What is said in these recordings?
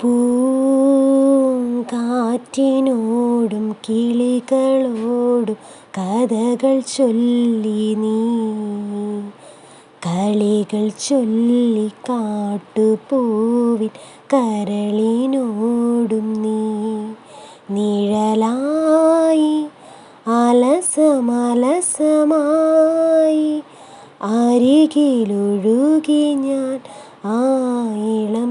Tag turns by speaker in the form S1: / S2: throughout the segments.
S1: പൂങ്കാറ്റിനോടും കിളികളോടും കഥകൾ ചൊല്ലി നീ, കളികൾ ചൊല്ലി കാട്ടുപൂവിൻ കരളിനോടും നീ. നിഴലായി അലസമലസമായി അരികിലൊഴുകി ഞാൻ ആ ഇളം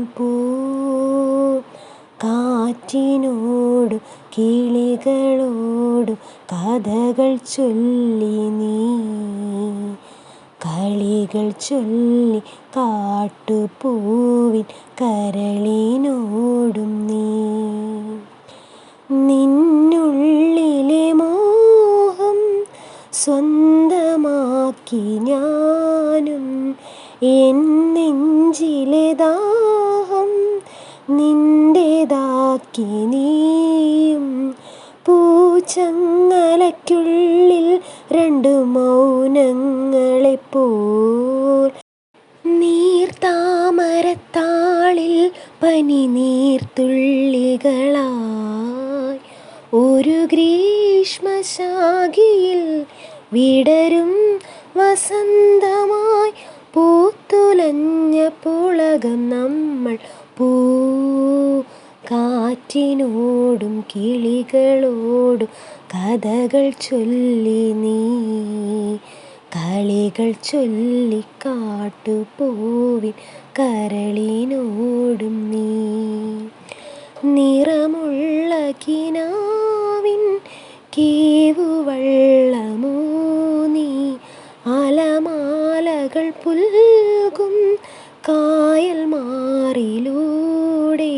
S1: കാറ്റിനോടും കിളികളോടും കഥകൾ ചൊല്ലി നീ, കളികൾ ചൊല്ലി കാട്ടുപൂവിൻ കരളിനോടും നീ. നിന്നുള്ളിലെ മോഹം സ്വന്തമാക്കി ഞാനും, എൻ നെഞ്ചിലെ ദാഹം നിന്റേതാക്കി നീയും. പൂച്ചങ്ങലയ്ക്കുള്ളിൽ രണ്ട് മൗനങ്ങളെപ്പോൽ, നീർത്താമരത്താളിൽ പനിനീർത്തുള്ളികളായി, ഒരു ഗ്രീഷ്മശാഖിയിൽ വിടരും വസന്തമായി പൂത്തുലഞ്ഞ പുളകം നമ്മൾ. കാറ്റിനോടും കിളികളോടും കഥകൾ ചൊല്ലി നീ, കളികൾ ചൊല്ലി കാട്ടുപൂവിൻ കരളിനോടും നീ. നിറമുള്ള കിനാവിൻ കേവുവള്ളമോ നീ, അലമാലകൾ പുൽകും കായൽ മാറിലൂടെ,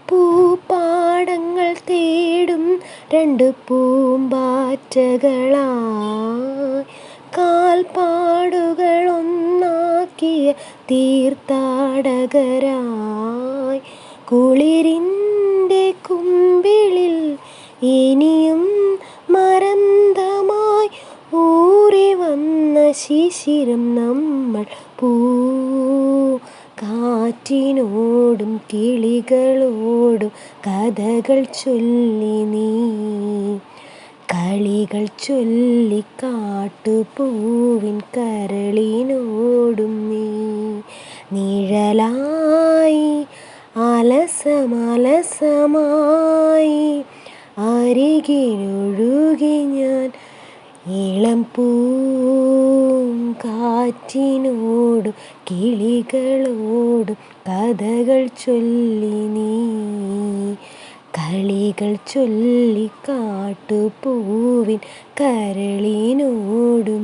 S1: പൂപ്പാടങ്ങൾ തേടും രണ്ട് പൂമ്പാറ്റകളായി, കാൽപ്പാടുകൾ ഒന്നാക്കിയ തീർത്ഥാടകരായി. കുളിരിൻ്റെ കുമ്പിളിൽ ഇനിയും മരന്തമായി ഊറി വന്ന ശിശിരം നമ്മൾ. കാറ്റിനോടും കിളികളോടും കഥകൾ ചൊല്ലി നീ, കളികൾ ചൊല്ലി കാട്ടുപൂവിൻ കരളിനോടും നീ. നിഴലായി അലസമലസമായി അരികിലൊഴുകി ഞാൻ ഇളം കാറ്റിനോടും കിളികളോടും കഥകൾ ചൊല്ലി നീ, കളികൾ ചൊല്ലി കാട്ടുപൂവിൻ കരളിനോടും